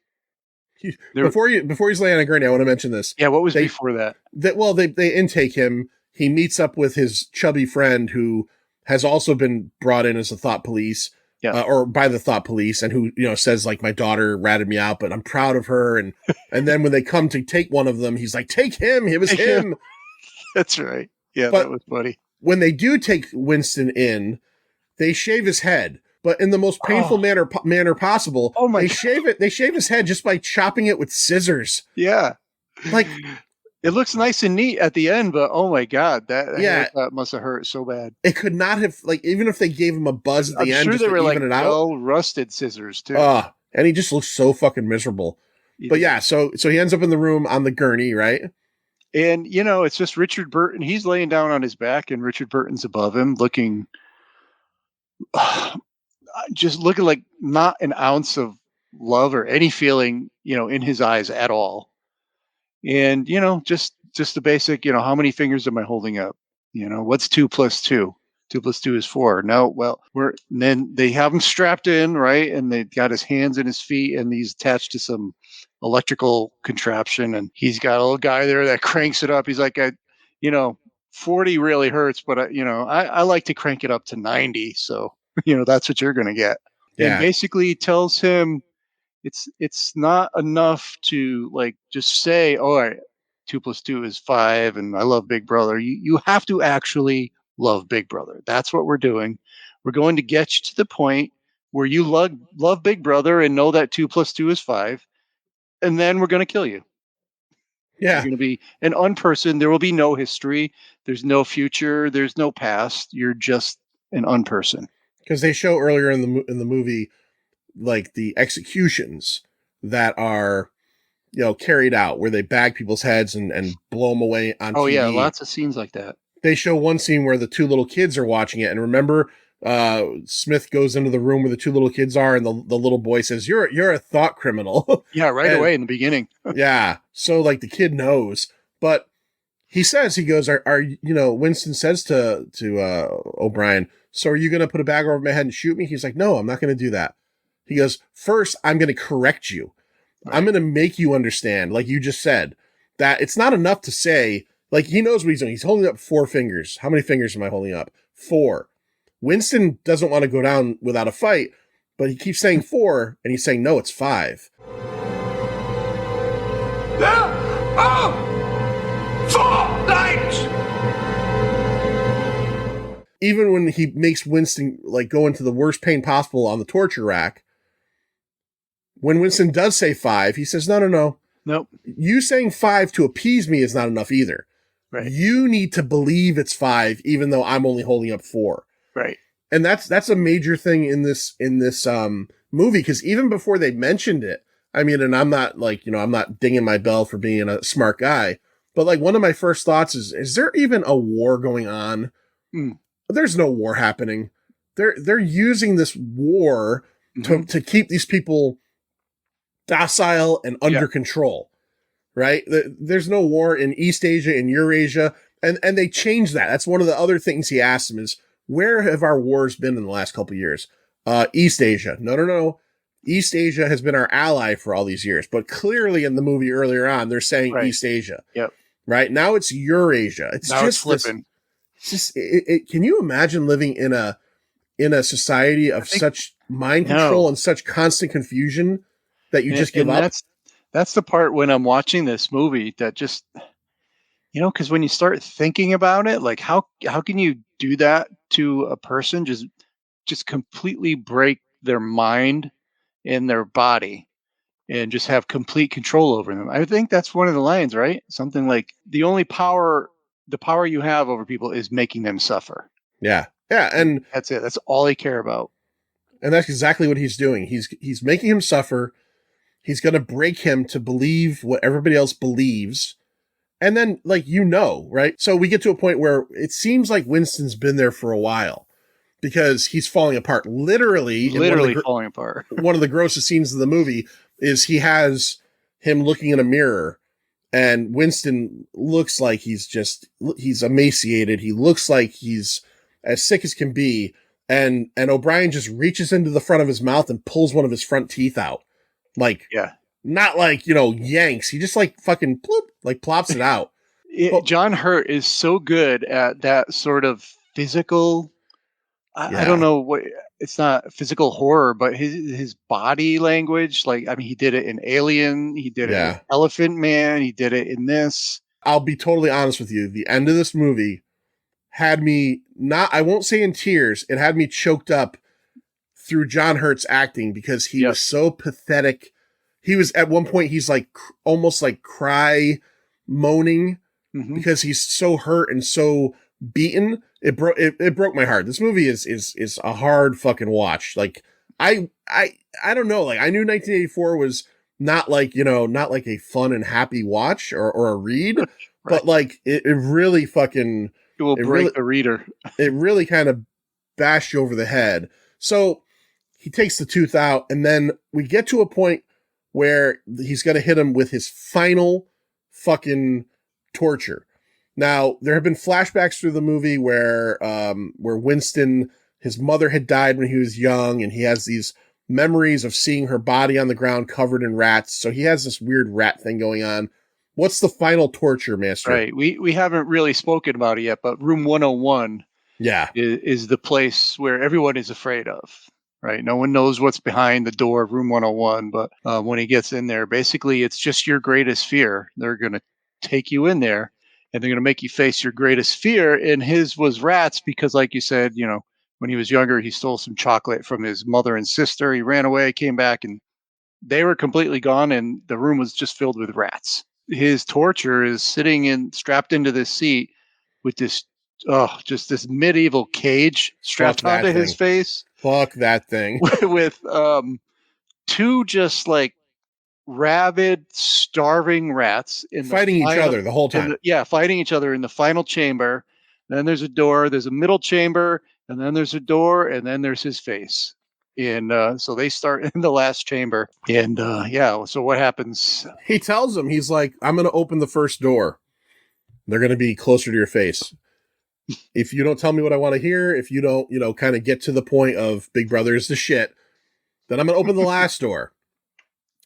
Before he's laying on a gurney, I want to mention this. Yeah, what was before that? They intake him. He meets up with his chubby friend who has also been brought in as a thought police, or by the thought police, and who says like, my daughter ratted me out, but I'm proud of her. And then when they come to take one of them, he's like, take him. It was him. That's right. Yeah, but that was funny. When they do take Winston in, they shave his head, but in the most painful manner possible. Oh my! They shave his head just by chopping it with scissors. Yeah, like it looks nice and neat at the end, but oh my god, that must have hurt so bad. It could not have, like, even if they gave him a buzz at the end, sure just they were even like it out. Well, rusted scissors too. And he just looks so fucking miserable. Yeah. But yeah, so he ends up in the room on the gurney, right? And it's just Richard Burton. He's laying down on his back, and Richard Burton's above him, looking, just looking like not an ounce of love or any feeling, in his eyes at all. And just the basic, how many fingers am I holding up? What's 2 + 2? 2 + 2 is 4. No, well, and then they have him strapped in, right? And they got his hands and his feet, and he's attached to some electrical contraption, and he's got a little guy there that cranks it up. He's like, 40 really hurts, but I like to crank it up to 90. So, that's what you're going to get. Yeah. And basically tells him it's not enough to like just say, all right, 2 + 2 is 5. And I love Big Brother. You have to actually love Big Brother. That's what we're doing. We're going to get you to the point where you love Big Brother and know that 2 + 2 is 5. And then we're going to kill you. Yeah. You're going to be an unpersoned. There will be no history. There's no future. There's no past. You're just an unpersoned. Because they show earlier in the movie, like the executions that are, carried out where they bag people's heads and blow them away on TV. Oh yeah, lots of scenes like that. They show one scene where the 2 little kids are watching it, and remember, Smith goes into the room where the 2 little kids are, and the little boy says, "You're a thought criminal." Yeah, right away in the beginning. Yeah, so like the kid knows, but he goes, "Are Winston says to O'Brien, so are you going to put a bag over my head and shoot me?" He's like, "No, I'm not going to do that." He goes, "First, I'm going to correct you. Right. I'm going to make you understand, like you just said, that it's not enough to say." Like, he knows what he's doing. He's holding up 4 fingers. How many fingers am I holding up? 4. Winston doesn't want to go down without a fight, but he keeps saying 4, and he's saying, no, it's 5. There are 4 lights! Even when he makes Winston, like, go into the worst pain possible on the torture rack, when Winston does say 5, he says, no. Nope. You saying 5 to appease me is not enough either. Right. You need to believe it's 5, even though I'm only holding up 4. Right. And that's a major thing in this movie, because even before they mentioned it, I mean, and I'm not like, I'm not dinging my bell for being a smart guy, but like one of my first thoughts is there even a war going on? There's no war happening. They're using this war to keep these people docile and under control. Right? There's no war in East Asia, in Eurasia, and they changed that. That's one of the other things he asked him is, where have our wars been in the last couple of years? East Asia. No. East Asia has been our ally for all these years, but clearly in the movie earlier on, they're saying East Asia. Yep. Right? Now it's Eurasia. It's flipping. Can you imagine living in a society of such mind control and such constant confusion that you just give up? That's the part when I'm watching this movie that just, because when you start thinking about it, like how can you do that to a person? Just completely break their mind and their body and just have complete control over them. I think that's one of the lines, right? Something like the power you have over people is making them suffer. Yeah. Yeah, and That's it. That's all they care about. that's exactly what he's doing. He's making him suffer. He's going to break him to believe what everybody else believes. And then, like, right? So we get to a point where it seems like Winston's been there for a while because he's falling apart. Literally Falling apart. One of the grossest scenes of the movie is he has him looking in a mirror, and Winston looks like he's emaciated. He looks like he's as sick as can be. And O'Brien just reaches into the front of his mouth and pulls one of his front teeth out. Like, Yeah. not like, yanks. He just like fucking bloop, like plops it out. John Hurt is so good at that sort of physical. I don't know what, it's not physical horror, but his body language. Like, I mean, he did it in Alien. He did it in Elephant Man. He did it in this. I'll be totally honest with you. The end of this movie had me I won't say in tears. It had me choked up through John Hurt's acting because he was so pathetic. He was at one point, he's like almost like cry moaning because he's so hurt and so beaten. It broke my heart. This movie is a hard fucking watch. Like I don't know. Like I knew 1984 was not like, not like a fun and happy watch or a read, right. But like it really fucking, it will break the reader. It really kind of bashed you over the head. So he takes the tooth out, and then we get to a point where he's going to hit him with his final fucking torture. Now, there have been flashbacks through the movie where Winston, his mother had died when he was young, and he has these memories of seeing her body on the ground covered in rats. So he has this weird rat thing going on. What's the final torture, Master? Right. We haven't really spoken about it yet, but Room 101 is the place where everyone is afraid of. Right. No one knows what's behind the door of Room 101. But when he gets in there, basically, it's just your greatest fear. They're going to take you in there and they're going to make you face your greatest fear. And his was rats because, like you said, when he was younger, he stole some chocolate from his mother and sister. He ran away, came back, and they were completely gone. And the room was just filled with rats. His torture is strapped into this seat with this, just this medieval cage strapped onto his face. Fuck that thing. With two just like rabid, starving rats fighting each other the whole time. Fighting each other in the final chamber. Then there's a door, there's a middle chamber, and then there's a door, and then there's his face. And so they start in the last chamber. And so what happens? He tells him, he's like, I'm going to open the first door. They're going to be closer to your face. If you don't tell me what I want to hear, if you don't, kind of get to the point of Big Brother is the shit, then I'm going to open the last door.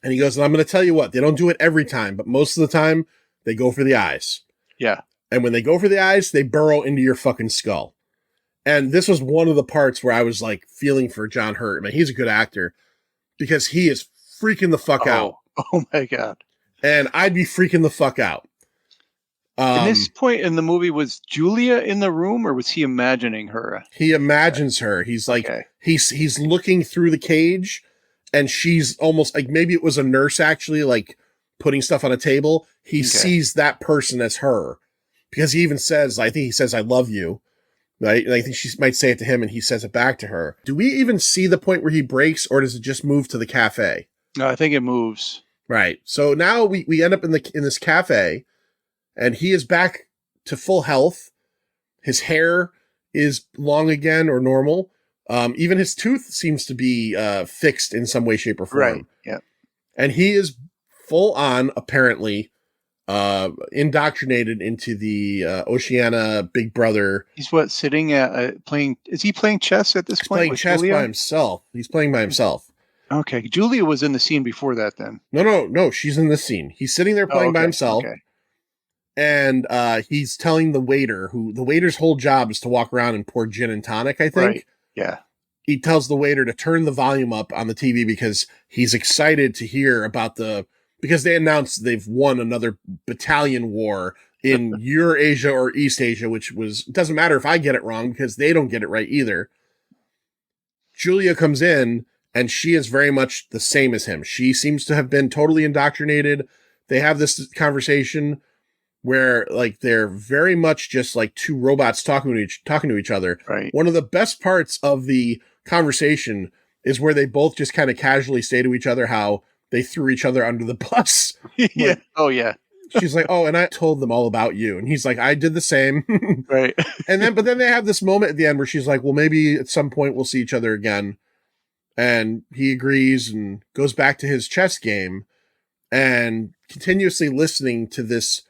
And he goes, and I'm going to tell you what, they don't do it every time, but most of the time they go for the eyes. Yeah. And when they go for the eyes, they burrow into your fucking skull. And this was one of the parts where I was like feeling for John Hurt. I mean, he's a good actor because he is freaking the fuck out. Oh my God. And I'd be freaking the fuck out. At this point in the movie, was Julia in the room or was he imagining her? He imagines her. He's like, he's looking through the cage and she's almost like, maybe it was a nurse actually like putting stuff on a table. He sees that person as her because he even says, I think he says, I love you. Right? And I think she might say it to him and he says it back to her. Do we even see the point where he breaks or does it just move to the cafe? No, I think it moves. Right. So now we end up in this cafe and he is back to full health. His hair is long again or normal. Even his tooth seems to be fixed in some way, shape, or form. Right. Yeah. And he is full on, apparently, indoctrinated into the Oceania Big Brother. He's sitting at playing. Is he playing chess at this point? Playing chess Julia? by himself. He's playing by himself. Okay. Julia was in the scene before that then. No. She's in this scene. He's sitting there playing by himself. Okay. And he's telling the waiter's whole job is to walk around and pour gin and tonic, I think. Right. Yeah. He tells the waiter to turn the volume up on the TV because he's excited to hear about because they announced they've won another battalion war in Eurasia or East Asia, which doesn't matter if I get it wrong because they don't get it right either. Julia comes in and she is very much the same as him. She seems to have been totally indoctrinated. They have this conversation. where like they're very much just like two robots talking to each other. Right. One of the best parts of the conversation is where they both just kind of casually say to each other how they threw each other under the bus. Yeah. Like, Oh yeah. she's like, "Oh, and I told them all about you," and he's like, "I did the same." Right. But then they have this moment at the end where she's like, "Well, maybe at some point we'll see each other again," and he agrees and goes back to his chess game and continuously listening to this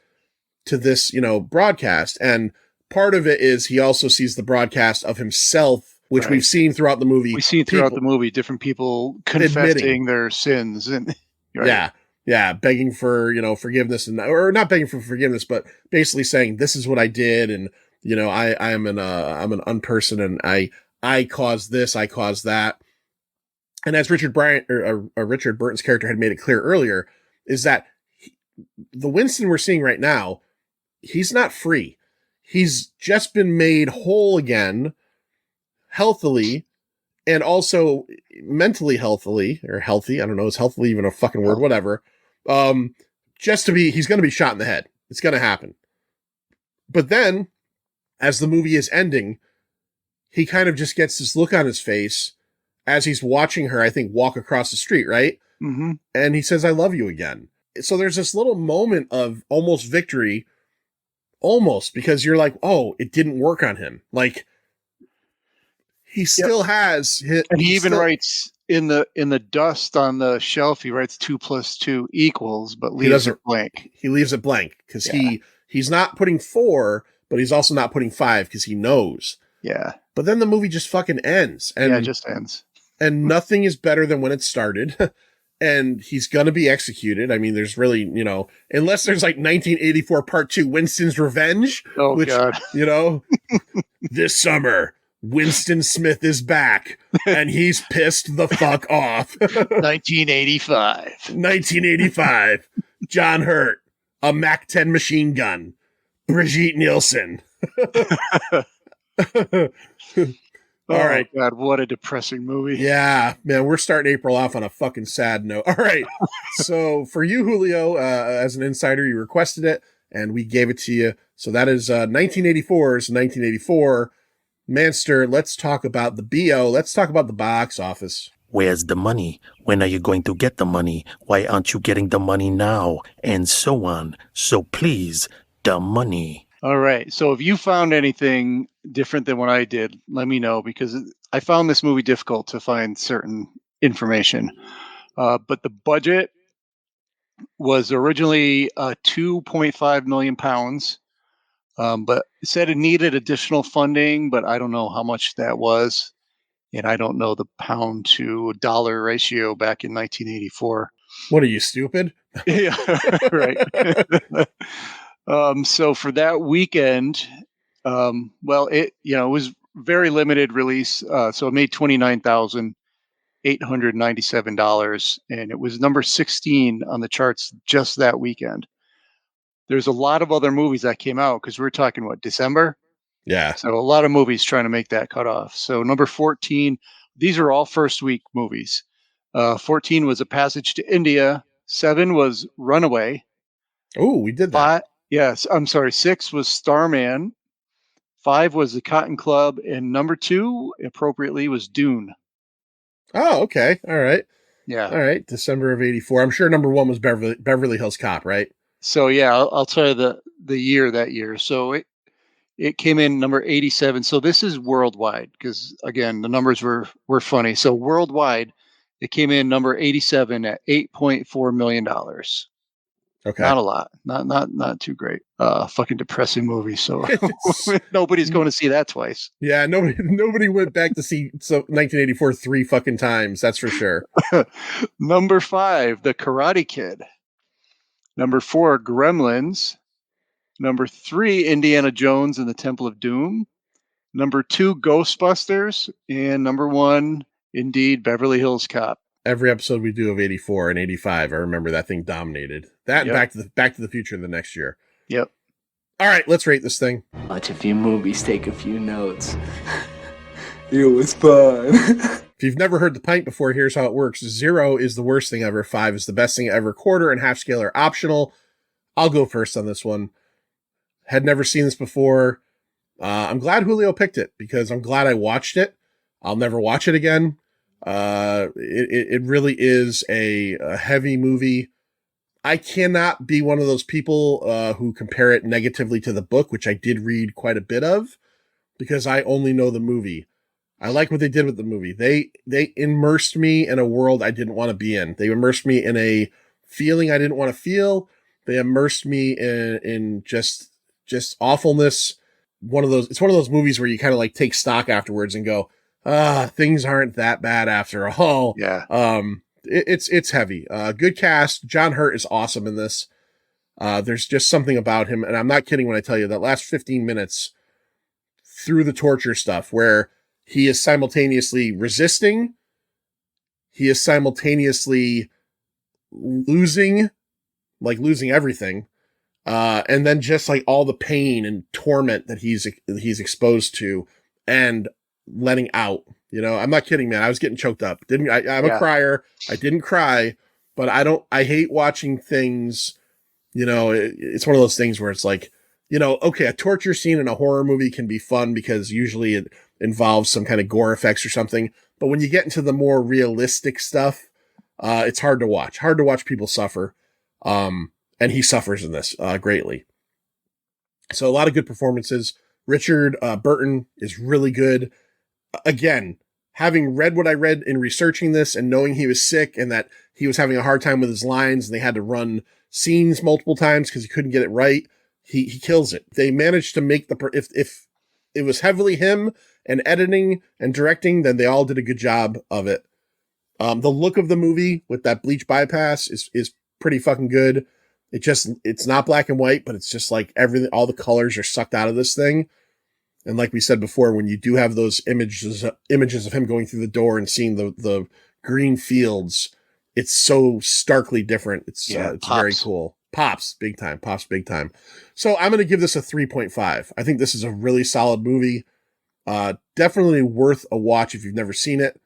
broadcast. And part of it is he also sees the broadcast of himself, which Right. we've seen throughout the movie. We see throughout the movie different people confessing admitting their sins and right. Yeah, begging for, forgiveness or not begging for forgiveness, but basically saying this is what I did, and I'm an unpersoned, and I caused this, I caused that. And as Richard Burton's character had made it clear earlier, is that the Winston we're seeing right now, he's not free. He's just been made whole again, healthily, and also mentally healthily, or healthy. I don't know, is healthily even a fucking word? Whatever. He's going to be shot in the head. It's going to happen. But then, as the movie is ending, he kind of just gets this look on his face as he's watching her, I think, walk across the street, right? Mm-hmm. And he says, "I love you" again. So there's this little moment of almost victory, because you're like, oh, it didn't work on him. Like, he still has... And he even writes in the dust on the shelf, he writes 2 + 2 =, but leaves it blank. He leaves it blank because he's not putting 4, but he's also not putting 5 because he knows. Yeah. But then the movie just fucking ends. And, it just ends. And nothing is better than when it started. And he's going to be executed. I mean, there's really, unless there's like 1984 Part 2, Winston's Revenge. Oh, which, God. This summer, Winston Smith is back and he's pissed the fuck off. 1985. 1985. John Hurt, a Mac 10 machine gun. Brigitte Nielsen. All right. God, what a depressing movie. Yeah, man, we're starting April off on a fucking sad note. All right. So for you, Julio, as an insider, you requested it and we gave it to you. So that is 1984's 1984. Manster, let's talk about the BO. Let's talk about the box office. Where's the money? When are you going to get the money? Why aren't you getting the money now? And so on. So please, the money. All right. So if you found anything different than what I did, let me know, because I found this movie difficult to find certain information. But the budget was originally 2.5 million pounds. But it said it needed additional funding, but I don't know how much that was. And I don't know the pound to dollar ratio back in 1984. What are you, stupid? Yeah, right. So for that weekend, it was very limited release. So it made $29,897, and it was number 16 on the charts just that weekend. There's a lot of other movies that came out because we're talking December. Yeah. So a lot of movies trying to make that cutoff. So number 14, these are all first week movies. 14 was A Passage to India. 7 was Runaway. Oh, we did that. Yes, I'm sorry. 6 was Starman. 5 was The Cotton Club, and number 2, appropriately, was Dune. Oh, okay. All right. Yeah. All right. December of 84. I'm sure number 1 was Beverly Hills Cop, right? So yeah, I'll tell you the year that year. So it came in number 87. So this is worldwide because again the numbers were funny. So worldwide, it came in number 87 at $8.4 million. Okay, not a lot, not too great. Fucking depressing movie. So nobody's going to see that twice. Yeah, nobody went back to see 1984 3 fucking times. That's for sure. Number 5, The Karate Kid. Number 4, Gremlins. Number 3, Indiana Jones and the Temple of Doom. Number 2, Ghostbusters. And number 1, indeed, Beverly Hills Cop. Every episode we do of 84 and 85, I remember that thing dominated. That and Back to the Future the next year. Yep. All right, let's rate this thing. Watch a few movies, take a few notes. It was fun. If you've never heard the pint before, here's how it works. 0 is the worst thing ever. 5 is the best thing ever. Quarter and half scale are optional. I'll go first on this one. Had never seen this before. I'm glad Julio picked it because I'm glad I watched it. I'll never watch it again. It really is a heavy movie. I cannot be one of those people who compare it negatively to the book, which I did read quite a bit of, because I only know the movie. I like what they did with the movie. They immersed me in a world I didn't want to be in. They immersed me in a feeling I didn't want to feel. They immersed me in just awfulness. It's one of those movies where you kind of like take stock afterwards and go, things aren't that bad after all. Yeah. It's heavy. Good cast. John Hurt is awesome in this. There's just something about him, and I'm not kidding when I tell you that last 15 minutes through the torture stuff where he is simultaneously resisting, he is simultaneously losing everything, and then just like all the pain and torment that he's exposed to and letting out. I'm not kidding, man. I was getting choked up. I'm a crier. I didn't cry, but I hate watching things, it's one of those things where it's like, okay, a torture scene in a horror movie can be fun because usually it involves some kind of gore effects or something. But when you get into the more realistic stuff, it's hard to watch people suffer. And he suffers in this, greatly. So a lot of good performances. Richard Burton is really good. Again, having read what I read in researching this and knowing he was sick and that he was having a hard time with his lines and they had to run scenes multiple times because he couldn't get it right, he kills it. They managed to make if it was heavily him and editing and directing, then they all did a good job of it. The look of the movie with that bleach bypass is pretty fucking good. It's not black and white, but it's just like everything, all the colors are sucked out of this thing. And like we said before, when you do have those images of him going through the door and seeing the green fields, it's so starkly different. It's very cool. Pops big time. So I'm going to give this a 3.5. I think this is a really solid movie. Definitely worth a watch if you've never seen it.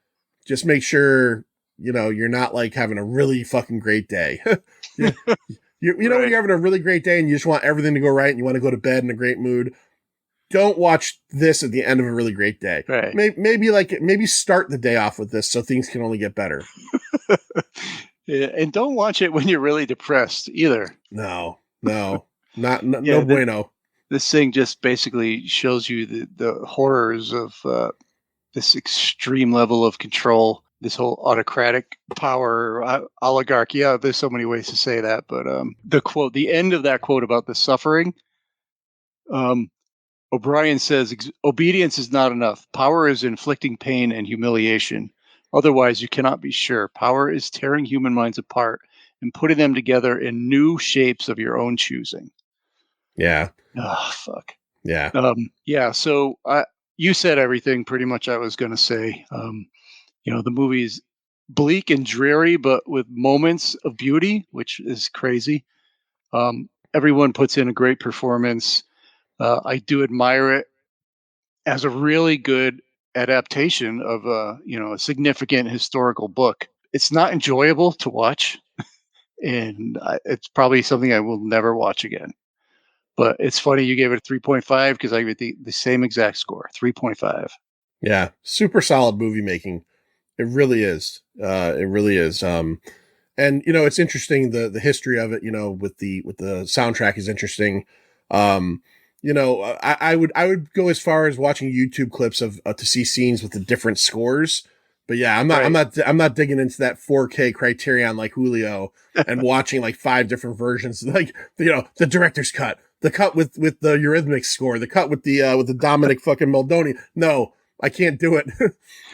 Just make sure, you're not like having a really fucking great day. When you're having a really great day and you just want everything to go right and you want to go to bed in a great mood, don't watch this at the end of a really great day. Right. Maybe start the day off with this so things can only get better. Yeah, and don't watch it when you're really depressed either. No, no bueno. This thing just basically shows you the horrors of this extreme level of control, this whole autocratic power, oligarchy. Yeah, there's so many ways to say that, but the end of that quote about the suffering, O'Brien says, obedience is not enough. Power is inflicting pain and humiliation. Otherwise, you cannot be sure. Power is tearing human minds apart and putting them together in new shapes of your own choosing. Yeah. Oh, fuck. Yeah. So you said everything pretty much I was going to say. The movie's bleak and dreary, but with moments of beauty, which is crazy. Everyone puts in a great performance. I do admire it as a really good adaptation of a significant historical book. It's not enjoyable to watch, and it's probably something I will never watch again. But it's funny you gave it a 3.5 because I gave it the same exact score, 3.5. Yeah, super solid movie making. It really is. It really is. And it's interesting the history of it. With the soundtrack is interesting. I would go as far as watching YouTube clips of to see scenes with the different scores. But yeah, I'm not digging into that 4K criterion like Julio and watching like 5 different versions, like the director's cut, the cut with the Eurythmics score, the cut with the Dominic fucking Moldoni. No, I can't do it.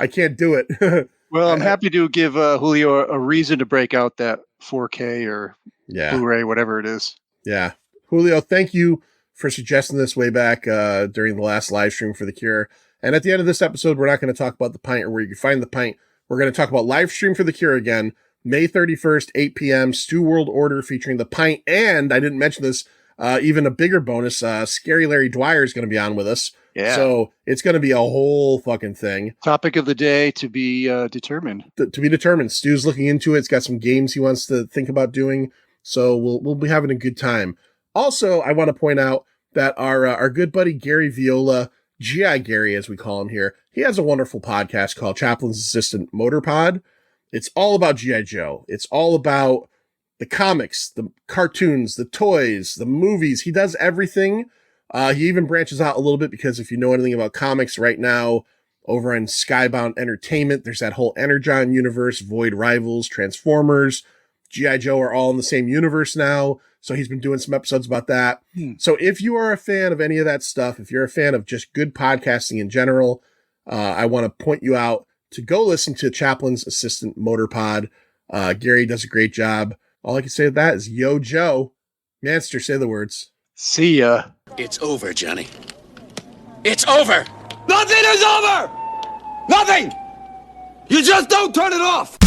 I can't do it. Well, I'm happy to give Julio a reason to break out that 4K or Blu-ray, whatever it is. Yeah, Julio, thank you for suggesting this way back during the last live stream for The Cure. And at the end of this episode, we're not going to talk about The Pint or where you can find The Pint. We're going to talk about live stream for The Cure again, May 31st, 8 p.m., Stu World Order featuring The Pint. And I didn't mention this, even a bigger bonus, Scary Larry Dwyer is going to be on with us. Yeah. So it's going to be a whole fucking thing. Topic of the day to be determined. To be determined. Stu's looking into it. It's got some games he wants to think about doing. So we'll be having a good time. Also, I want to point out that our good buddy Gary Viola, GI Gary as we call him here, he has a wonderful podcast called Chaplain's Assistant Motor Pod. It's all about GI Joe. It's all about the comics, the cartoons, the toys, the movies. He does everything. He even branches out a little bit because if you know anything about comics right now, over in Skybound Entertainment, there's that whole Energon universe, Void Rivals, Transformers, G.I. Joe are all in the same universe now. So he's been doing some episodes about that. So if you are a fan of any of that stuff, if you're a fan of just good podcasting in general, I want to point you out to go listen to Chaplain's Assistant Motor Pod. Gary does a great job. All I can say to that is, yo, Joe. Manster, say the words. See ya. It's over, Johnny. It's over! Nothing is over! Nothing! You just don't turn it off!